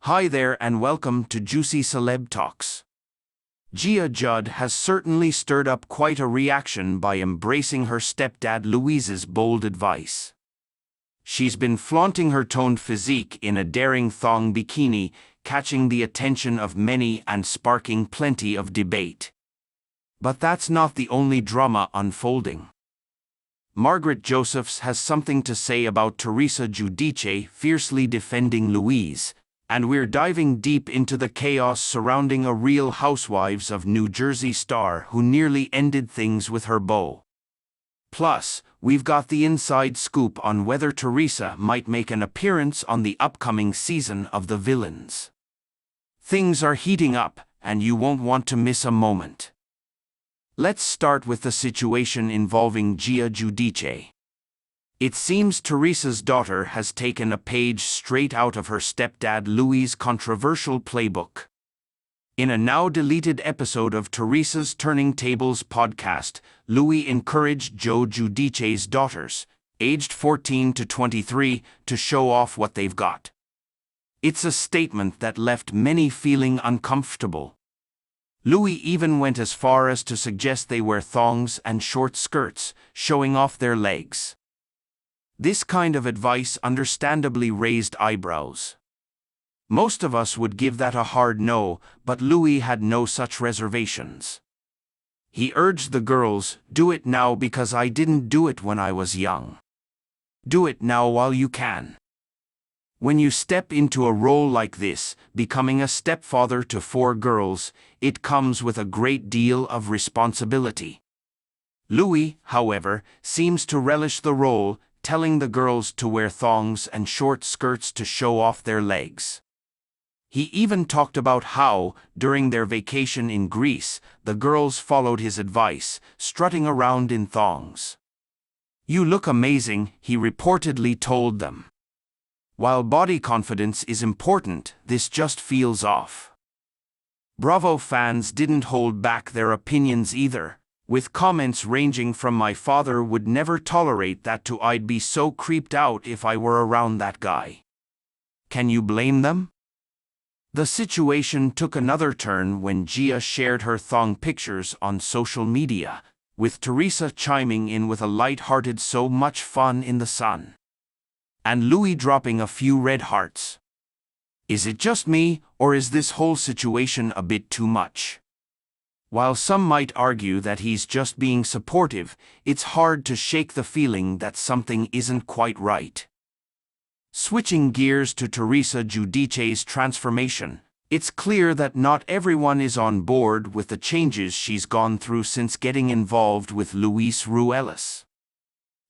Hi there and welcome to Juicy Celeb Talks. Gia Giudice has certainly stirred up quite a reaction by embracing her stepdad Louie's bold advice. She's been flaunting her toned physique in a daring thong bikini, catching the attention of many and sparking plenty of debate. But that's not the only drama unfolding. Margaret Josephs has something to say about Teresa Giudice fiercely defending Louie, and we're diving deep into the chaos surrounding a Real Housewives of New Jersey star who nearly ended things with her beau. Plus, we've got the inside scoop on whether Teresa might make an appearance on the upcoming season of The Villains. Things are heating up, and you won't want to miss a moment. Let's start with the situation involving Gia Giudice. It seems Teresa's daughter has taken a page straight out of her stepdad Louie's controversial playbook. In a now-deleted episode of Teresa's Turning Tables podcast, Louie encouraged Gia Giudice's daughters, aged 14 to 23, to show off what they've got. It's a statement that left many feeling uncomfortable. Louie even went as far as to suggest they wear thongs and short skirts, showing off their legs. This kind of advice understandably raised eyebrows. Most of us would give that a hard no, but Louie had no such reservations. He urged the girls, "Do it now because I didn't do it when I was young. Do it now while you can." When you step into a role like this, becoming a stepfather to 4 girls, it comes with a great deal of responsibility. Louie, however, seems to relish the role, telling the girls to wear thongs and short skirts to show off their legs. He even talked about how, during their vacation in Greece, the girls followed his advice, strutting around in thongs. "You look amazing," he reportedly told them. While body confidence is important, this just feels off. Bravo fans didn't hold back their opinions either, with comments ranging from "my father would never tolerate that" to "I'd be so creeped out if I were around that guy." Can you blame them? The situation took another turn when Gia shared her thong pictures on social media, with Teresa chiming in with a light-hearted "so much fun in the sun," and Louie dropping a few red hearts. Is it just me, or is this whole situation a bit too much? While some might argue that he's just being supportive, it's hard to shake the feeling that something isn't quite right. Switching gears to Teresa Giudice's transformation, it's clear that not everyone is on board with the changes she's gone through since getting involved with Louie Ruelas.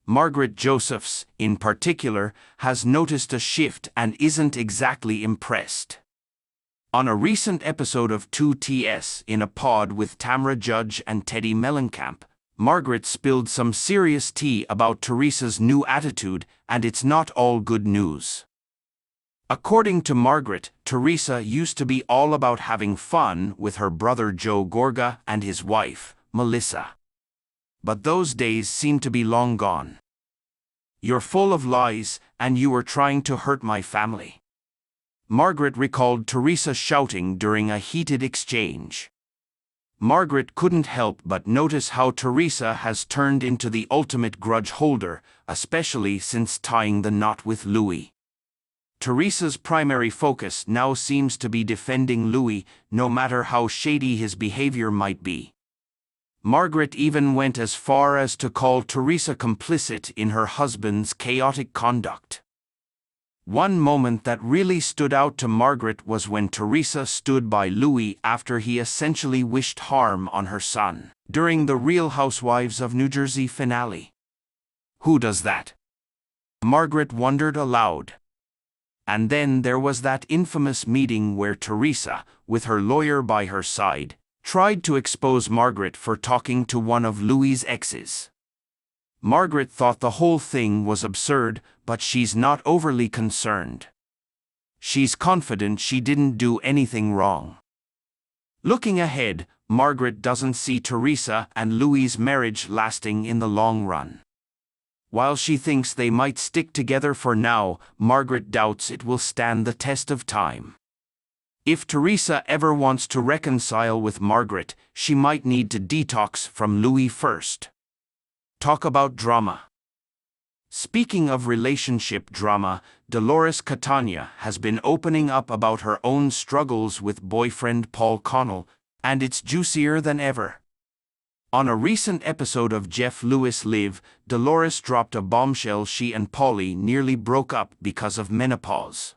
Margaret Josephs, in particular, has noticed a shift and isn't exactly impressed. On a recent episode of 2TS in a pod with Tamra Judge and Teddy Mellencamp, Margaret spilled some serious tea about Teresa's new attitude, and it's not all good news. According to Margaret, Teresa used to be all about having fun with her brother Joe Gorga and his wife, Melissa. But those days seem to be long gone. "You're full of lies, and you were trying to hurt my family," Margaret recalled Teresa shouting during a heated exchange. Margaret couldn't help but notice how Teresa has turned into the ultimate grudge holder, especially since tying the knot with Louie. Teresa's primary focus now seems to be defending Louie, no matter how shady his behavior might be. Margaret even went as far as to call Teresa complicit in her husband's chaotic conduct. One moment that really stood out to Margaret was when Teresa stood by Louie after he essentially wished harm on her son during the Real Housewives of New Jersey finale. Who does that? Margaret wondered aloud. And then there was that infamous meeting where Teresa, with her lawyer by her side, tried to expose Margaret for talking to one of Louie's exes. Margaret thought the whole thing was absurd, but she's not overly concerned. She's confident she didn't do anything wrong. Looking ahead, Margaret doesn't see Teresa and Louie's marriage lasting in the long run. While she thinks they might stick together for now, Margaret doubts it will stand the test of time. If Teresa ever wants to reconcile with Margaret, she might need to detox from Louie first. Talk about drama. Speaking of relationship drama, Dolores Catania has been opening up about her own struggles with boyfriend Paul Connell, and it's juicier than ever. On a recent episode of Jeff Lewis Live, Dolores dropped a bombshell: she and Paulie nearly broke up because of menopause.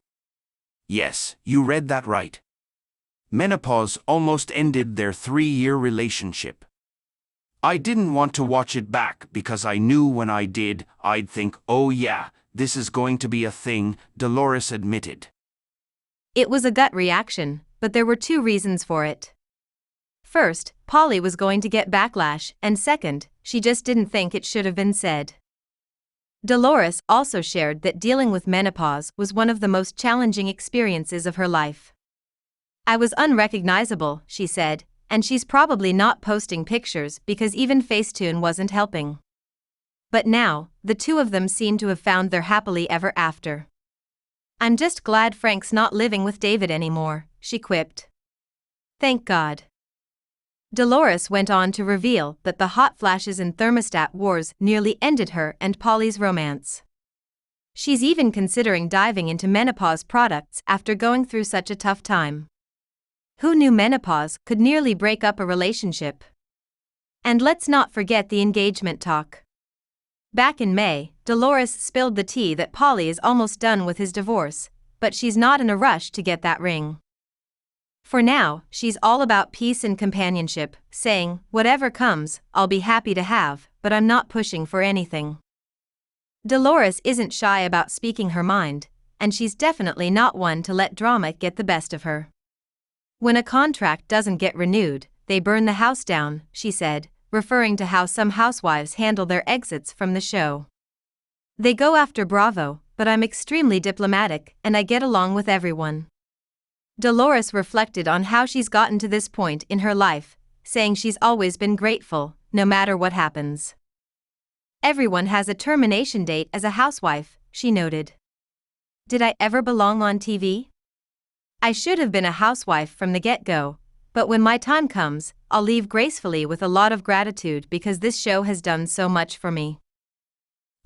Yes, you read that right. Menopause almost ended their 3-year relationship. I didn't want to watch it back because I knew when I did, I'd think, oh yeah, this is going to be a thing, Dolores admitted. It was a gut reaction, but there were 2 reasons for it. First, Paulie was going to get backlash, and second, she just didn't think it should have been said. Dolores also shared that dealing with menopause was one of the most challenging experiences of her life. I was unrecognizable, she said, and she's probably not posting pictures because even Facetune wasn't helping. But now, the 2 of them seem to have found their happily ever after. I'm just glad Frank's not living with David anymore, she quipped. Thank God. Dolores went on to reveal that the hot flashes and thermostat wars nearly ended her and Paulie's romance. She's even considering diving into menopause products after going through such a tough time. Who knew menopause could nearly break up a relationship? And let's not forget the engagement talk. Back in May, Dolores spilled the tea that Paulie is almost done with his divorce, but she's not in a rush to get that ring. For now, she's all about peace and companionship, saying, whatever comes, I'll be happy to have, but I'm not pushing for anything. Dolores isn't shy about speaking her mind, and she's definitely not one to let drama get the best of her. When a contract doesn't get renewed, they burn the house down, she said, referring to how some housewives handle their exits from the show. They go after Bravo, but I'm extremely diplomatic and I get along with everyone. Dolores reflected on how she's gotten to this point in her life, saying she's always been grateful, no matter what happens. Everyone has a termination date as a housewife, she noted. Did I ever belong on TV? I should have been a housewife from the get-go, but when my time comes, I'll leave gracefully with a lot of gratitude because this show has done so much for me.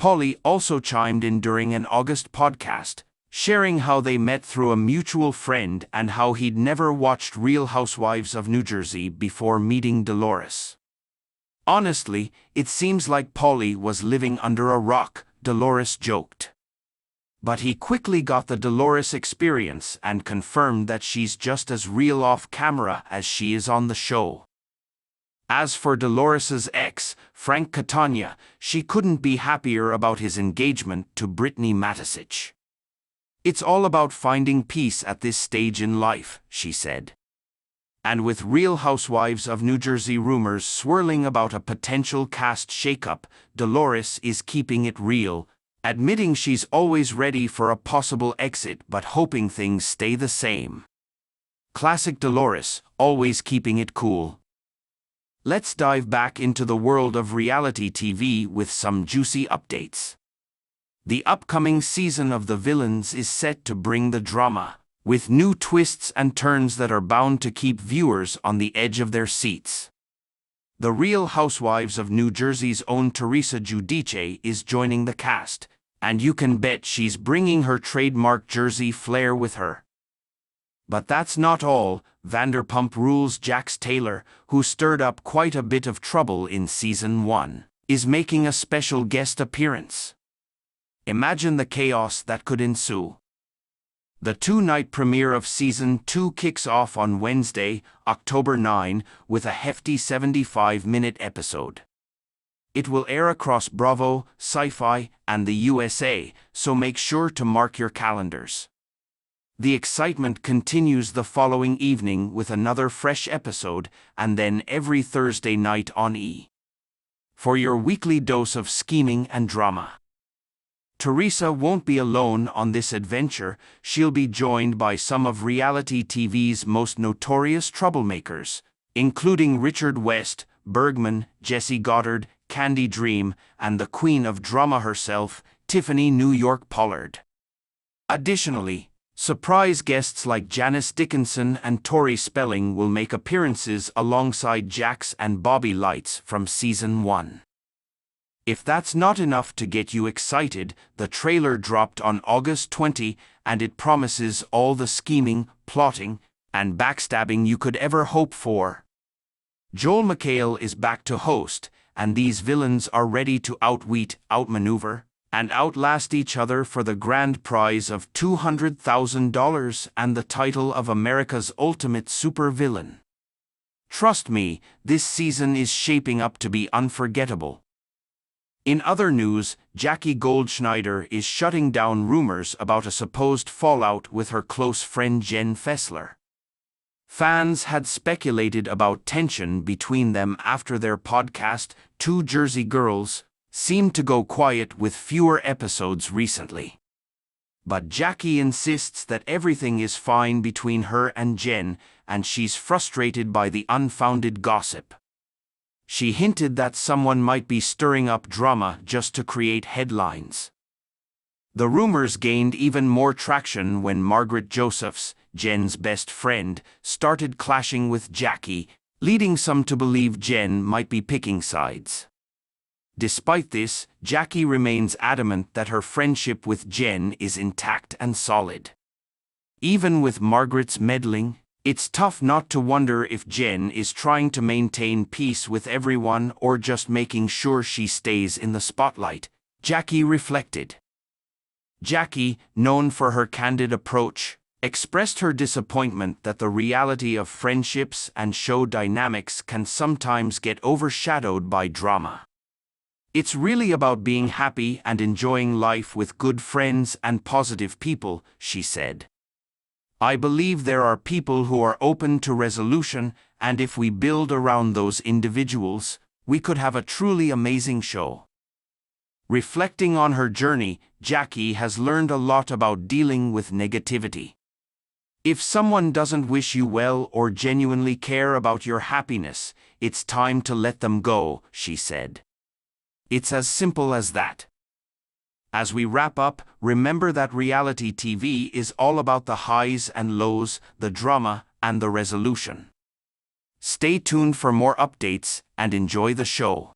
Paulie also chimed in during an August podcast, sharing how they met through a mutual friend and how he'd never watched Real Housewives of New Jersey before meeting Dolores. Honestly, it seems like Paulie was living under a rock, Dolores joked. But he quickly got the Dolores experience and confirmed that she's just as real off camera as she is on the show. As for Dolores's ex, Frank Catania, she couldn't be happier about his engagement to Brittany Matisich. It's all about finding peace at this stage in life, she said. And with Real Housewives of New Jersey rumors swirling about a potential cast shakeup, Dolores is keeping it real, admitting she's always ready for a possible exit but hoping things stay the same. Classic Dolores, always keeping it cool. Let's dive back into the world of reality TV with some juicy updates. The upcoming season of The Villains is set to bring the drama, with new twists and turns that are bound to keep viewers on the edge of their seats. The Real Housewives of New Jersey's own Teresa Giudice is joining the cast, and you can bet she's bringing her trademark Jersey flair with her. But that's not all. Vanderpump Rules' Jax Taylor, who stirred up quite a bit of trouble in Season 1, is making a special guest appearance. Imagine the chaos that could ensue. The 2-night premiere of Season 2 kicks off on Wednesday, October 9, with a hefty 75-minute episode. It will air across Bravo, Sci-Fi, and the USA, so make sure to mark your calendars. The excitement continues the following evening with another fresh episode, and then every Thursday night on E! For your weekly dose of scheming and drama. Teresa won't be alone on this adventure. She'll be joined by some of reality TV's most notorious troublemakers, including Richard West, Bergman, Jesse Goddard, Candy Dream, and the queen of drama herself, Tiffany New York Pollard. Additionally, Surprise guests like Janice Dickinson and Tori Spelling will make appearances alongside Jax and Bobby Lights from Season 1. If that's not enough to get you excited, the trailer dropped on August 20 and it promises all the scheming, plotting, and backstabbing you could ever hope for. Joel McHale is back to host, and these villains are ready to outwit, outmaneuver, and outlast each other for the grand prize of $200,000 and the title of America's ultimate supervillain. Trust me, this season is shaping up to be unforgettable. In other news, Jackie Goldschneider is shutting down rumors about a supposed fallout with her close friend Jen Fessler. Fans had speculated about tension between them after their podcast, Two Jersey Girls, seemed to go quiet with fewer episodes recently. But Jackie insists that everything is fine between her and Jen, and she's frustrated by the unfounded gossip. She hinted that someone might be stirring up drama just to create headlines. The rumors gained even more traction when Margaret Josephs, Jen's best friend, started clashing with Jackie, leading some to believe Jen might be picking sides. Despite this, Jackie remains adamant that her friendship with Jen is intact and solid. Even with Margaret's meddling, it's tough not to wonder if Jen is trying to maintain peace with everyone or just making sure she stays in the spotlight, Jackie reflected. Jackie, known for her candid approach, expressed her disappointment that the reality of friendships and show dynamics can sometimes get overshadowed by drama. It's really about being happy and enjoying life with good friends and positive people, she said. I believe there are people who are open to resolution, and if we build around those individuals, we could have a truly amazing show. Reflecting on her journey, Jackie has learned a lot about dealing with negativity. If someone doesn't wish you well or genuinely care about your happiness, it's time to let them go, she said. It's as simple as that. As we wrap up, remember that reality TV is all about the highs and lows, the drama, and the resolution. Stay tuned for more updates and enjoy the show.